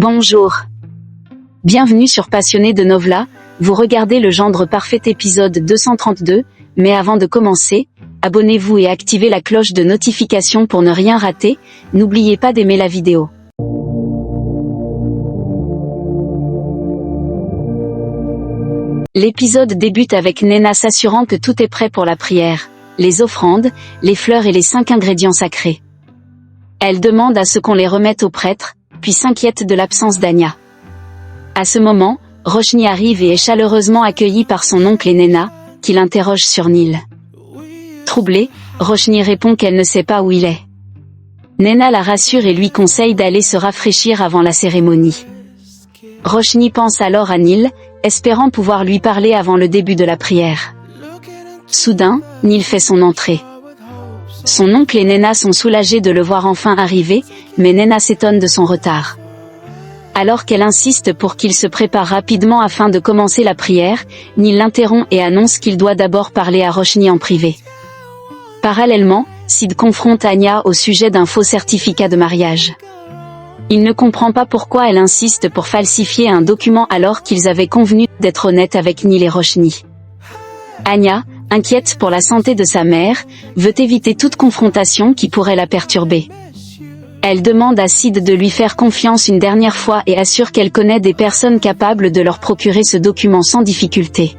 Bonjour. Bienvenue sur Passionné de Novela, vous regardez le Gendre Parfait épisode 232, mais avant de commencer, abonnez-vous et activez la cloche de notification pour ne rien rater, n'oubliez pas d'aimer la vidéo. L'épisode débute avec Nena s'assurant que tout est prêt pour la prière, les offrandes, les fleurs et les 5 ingrédients sacrés. Elle demande à ce qu'on les remette au prêtre, puis s'inquiète de l'absence d'Anya. À ce moment, Roshni arrive et est chaleureusement accueillie par son oncle et Nena, qui l'interroge sur Nil. Troublée, Roshni répond qu'elle ne sait pas où il est. Nena la rassure et lui conseille d'aller se rafraîchir avant la cérémonie. Roshni pense alors à Nil, espérant pouvoir lui parler avant le début de la prière. Soudain, Nil fait son entrée. Son oncle et Nena sont soulagés de le voir enfin arriver, mais Nena s'étonne de son retard. Alors qu'elle insiste pour qu'il se prépare rapidement afin de commencer la prière, Nil l'interrompt et annonce qu'il doit d'abord parler à Roshni en privé. Parallèlement, Sid confronte Anya au sujet d'un faux certificat de mariage. Il ne comprend pas pourquoi elle insiste pour falsifier un document alors qu'ils avaient convenu d'être honnêtes avec Nil et Roshni. Anya, inquiète pour la santé de sa mère, veut éviter toute confrontation qui pourrait la perturber. Elle demande à Sid de lui faire confiance une dernière fois et assure qu'elle connaît des personnes capables de leur procurer ce document sans difficulté.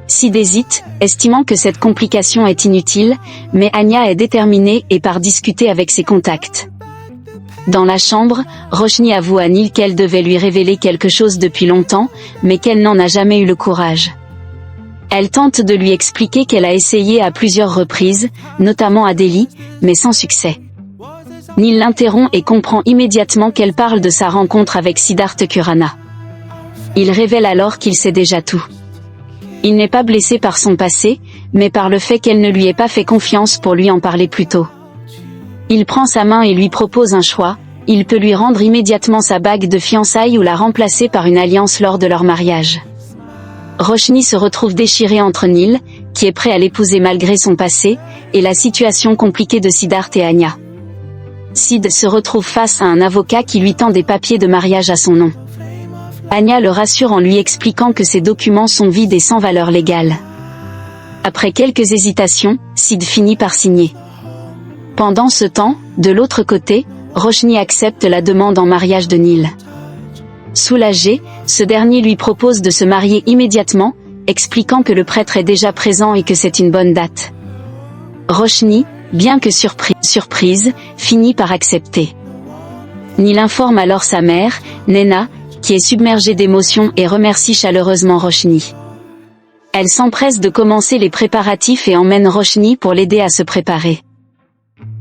Sid hésite, estimant que cette complication est inutile, mais Anya est déterminée et part discuter avec ses contacts. Dans la chambre, Roshni avoue à Nil qu'elle devait lui révéler quelque chose depuis longtemps, mais qu'elle n'en a jamais eu le courage. Elle tente de lui expliquer qu'elle a essayé à plusieurs reprises, notamment à Delhi, mais sans succès. Nil l'interrompt et comprend immédiatement qu'elle parle de sa rencontre avec Siddharth Khurana. Il révèle alors qu'il sait déjà tout. Il n'est pas blessé par son passé, mais par le fait qu'elle ne lui ait pas fait confiance pour lui en parler plus tôt. Il prend sa main et lui propose un choix, il peut lui rendre immédiatement sa bague de fiançailles ou la remplacer par une alliance lors de leur mariage. Roshni se retrouve déchirée entre Nil, qui est prêt à l'épouser malgré son passé, et la situation compliquée de Siddharth et Anya. Sid se retrouve face à un avocat qui lui tend des papiers de mariage à son nom. Anya le rassure en lui expliquant que ces documents sont vides et sans valeur légale. Après quelques hésitations, Sid finit par signer. Pendant ce temps, de l'autre côté, Roshni accepte la demande en mariage de Nil. Soulagé, ce dernier lui propose de se marier immédiatement, expliquant que le prêtre est déjà présent et que c'est une bonne date. Roshni, bien que surprise, finit par accepter. Nil informe alors sa mère, Nena, qui est submergée d'émotions et remercie chaleureusement Roshni. Elle s'empresse de commencer les préparatifs et emmène Roshni pour l'aider à se préparer.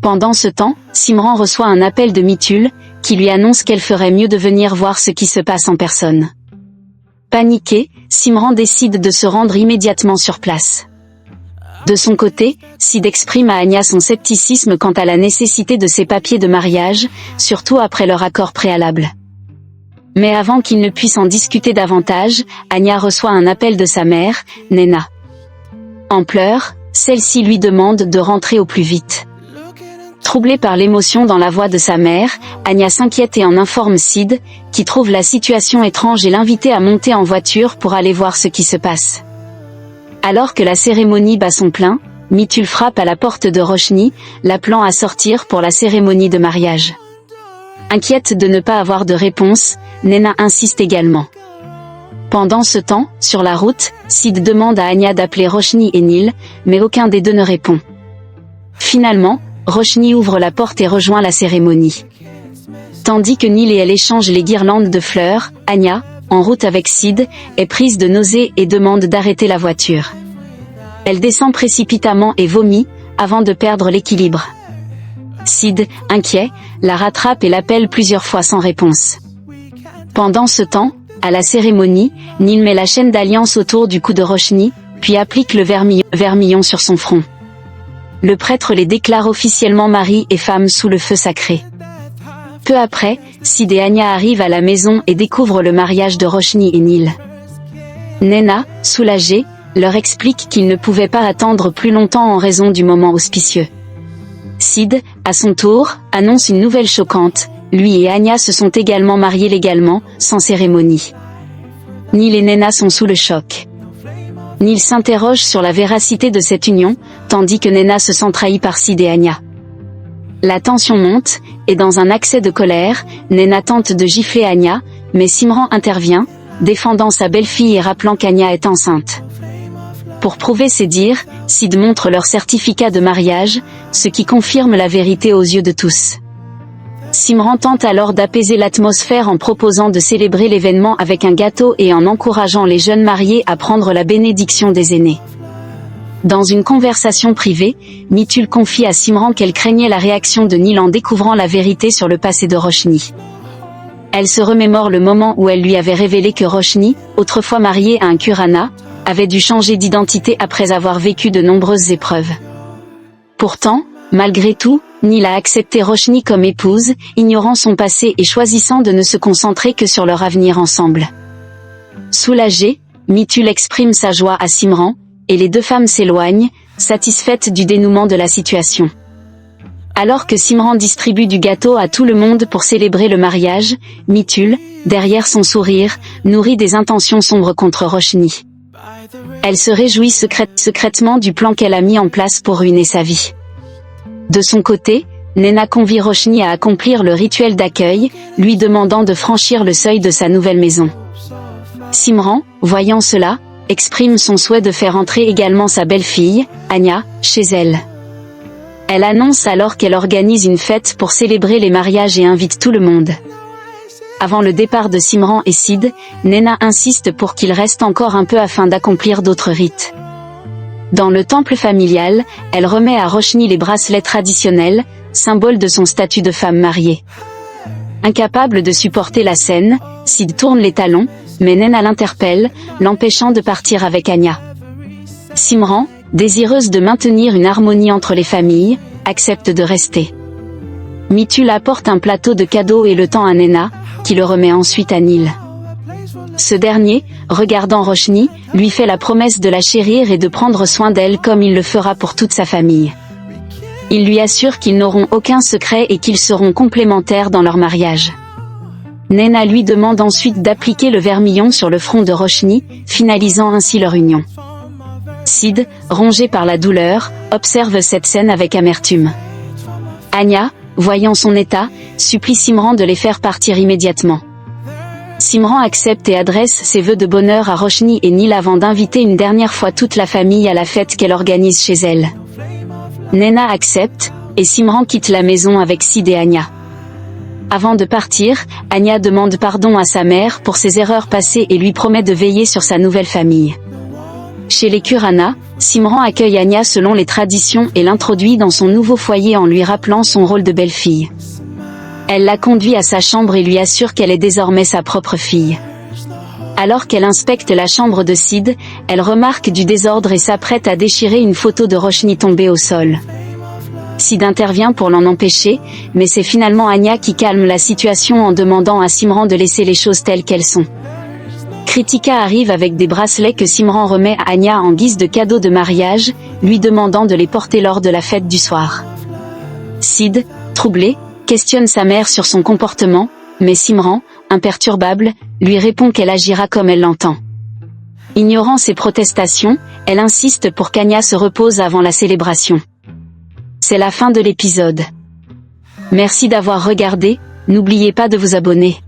Pendant ce temps, Simran reçoit un appel de Mithul, qui lui annonce qu'elle ferait mieux de venir voir ce qui se passe en personne. Paniquée, Simran décide de se rendre immédiatement sur place. De son côté, Sid exprime à Anya son scepticisme quant à la nécessité de ces papiers de mariage, surtout après leur accord préalable. Mais avant qu'il ne puisse en discuter davantage, Anya reçoit un appel de sa mère, Nena. En pleurs, celle-ci lui demande de rentrer au plus vite. Troublée par l'émotion dans la voix de sa mère, Anya s'inquiète et en informe Sid, qui trouve la situation étrange et l'invite à monter en voiture pour aller voir ce qui se passe. Alors que la cérémonie bat son plein, Mithul frappe à la porte de Roshni, l'appelant à sortir pour la cérémonie de mariage. Inquiète de ne pas avoir de réponse, Nena insiste également. Pendant ce temps, sur la route, Sid demande à Anya d'appeler Roshni et Nil, mais aucun des deux ne répond. Finalement, Roshni ouvre la porte et rejoint la cérémonie. Tandis que Nil et elle échangent les guirlandes de fleurs, Anya, en route avec Sid, est prise de nausées et demande d'arrêter la voiture. Elle descend précipitamment et vomit, avant de perdre l'équilibre. Sid, inquiet, la rattrape et l'appelle plusieurs fois sans réponse. Pendant ce temps, à la cérémonie, Nil met la chaîne d'alliance autour du cou de Roshni, puis applique le vermillon sur son front. Le prêtre les déclare officiellement mari et femme sous le feu sacré. Peu après, Sid et Anya arrivent à la maison et découvrent le mariage de Roshni et Nil. Nena, soulagée, leur explique qu'ils ne pouvaient pas attendre plus longtemps en raison du moment auspicieux. Sid, à son tour, annonce une nouvelle choquante, lui et Anya se sont également mariés légalement, sans cérémonie. Neil et Nena sont sous le choc. Neil s'interroge sur la véracité de cette union, tandis que Nena se sent trahie par Sid et Anya. La tension monte, et dans un accès de colère, Nena tente de gifler Anya, mais Simran intervient, défendant sa belle-fille et rappelant qu'Anya est enceinte. Pour prouver ses dires, Sid montre leur certificat de mariage, ce qui confirme la vérité aux yeux de tous. Simran tente alors d'apaiser l'atmosphère en proposant de célébrer l'événement avec un gâteau et en encourageant les jeunes mariés à prendre la bénédiction des aînés. Dans une conversation privée, Mitul confie à Simran qu'elle craignait la réaction de Neil en découvrant la vérité sur le passé de Roshni. Elle se remémore le moment où elle lui avait révélé que Roshni, autrefois mariée à un Kurana, avait dû changer d'identité après avoir vécu de nombreuses épreuves. Pourtant, malgré tout, Neil a accepté Roshni comme épouse, ignorant son passé et choisissant de ne se concentrer que sur leur avenir ensemble. Soulagée, Mitul exprime sa joie à Simran, et les deux femmes s'éloignent, satisfaites du dénouement de la situation. Alors que Simran distribue du gâteau à tout le monde pour célébrer le mariage, Mitul, derrière son sourire, nourrit des intentions sombres contre Roshni. Elle se réjouit secrètement du plan qu'elle a mis en place pour ruiner sa vie. De son côté, Nena convie Roshni à accomplir le rituel d'accueil, lui demandant de franchir le seuil de sa nouvelle maison. Simran, voyant cela, exprime son souhait de faire entrer également sa belle-fille, Anya, chez elle. Elle annonce alors qu'elle organise une fête pour célébrer les mariages et invite tout le monde. Avant le départ de Simran et Sid, Nena insiste pour qu'il reste encore un peu afin d'accomplir d'autres rites. Dans le temple familial, elle remet à Roshni les bracelets traditionnels, symbole de son statut de femme mariée. Incapable de supporter la scène, Sid tourne les talons, mais Nena l'interpelle, l'empêchant de partir avec Anya. Simran, désireuse de maintenir une harmonie entre les familles, accepte de rester. Mitul apporte un plateau de cadeaux et le tend à Nena, qui le remet ensuite à Neil. Ce dernier, regardant Roshni, lui fait la promesse de la chérir et de prendre soin d'elle comme il le fera pour toute sa famille. Il lui assure qu'ils n'auront aucun secret et qu'ils seront complémentaires dans leur mariage. Nena lui demande ensuite d'appliquer le vermillon sur le front de Roshni, finalisant ainsi leur union. Sid, rongé par la douleur, observe cette scène avec amertume. Anya, voyant son état, supplie Simran de les faire partir immédiatement. Simran accepte et adresse ses vœux de bonheur à Roshni et Neil avant d'inviter une dernière fois toute la famille à la fête qu'elle organise chez elle. Nena accepte, et Simran quitte la maison avec Sid et Anya. Avant de partir, Anya demande pardon à sa mère pour ses erreurs passées et lui promet de veiller sur sa nouvelle famille. Chez les Kurana, Simran accueille Anya selon les traditions et l'introduit dans son nouveau foyer en lui rappelant son rôle de belle-fille. Elle la conduit à sa chambre et lui assure qu'elle est désormais sa propre fille. Alors qu'elle inspecte la chambre de Sid, elle remarque du désordre et s'apprête à déchirer une photo de Roshni tombée au sol. Sid intervient pour l'en empêcher, mais c'est finalement Anya qui calme la situation en demandant à Simran de laisser les choses telles qu'elles sont. Kritika arrive avec des bracelets que Simran remet à Anya en guise de cadeau de mariage, lui demandant de les porter lors de la fête du soir. Sid, troublé, questionne sa mère sur son comportement, mais Simran, imperturbable, lui répond qu'elle agira comme elle l'entend. Ignorant ses protestations, elle insiste pour qu'Anya se repose avant la célébration. C'est la fin de l'épisode. Merci d'avoir regardé, n'oubliez pas de vous abonner.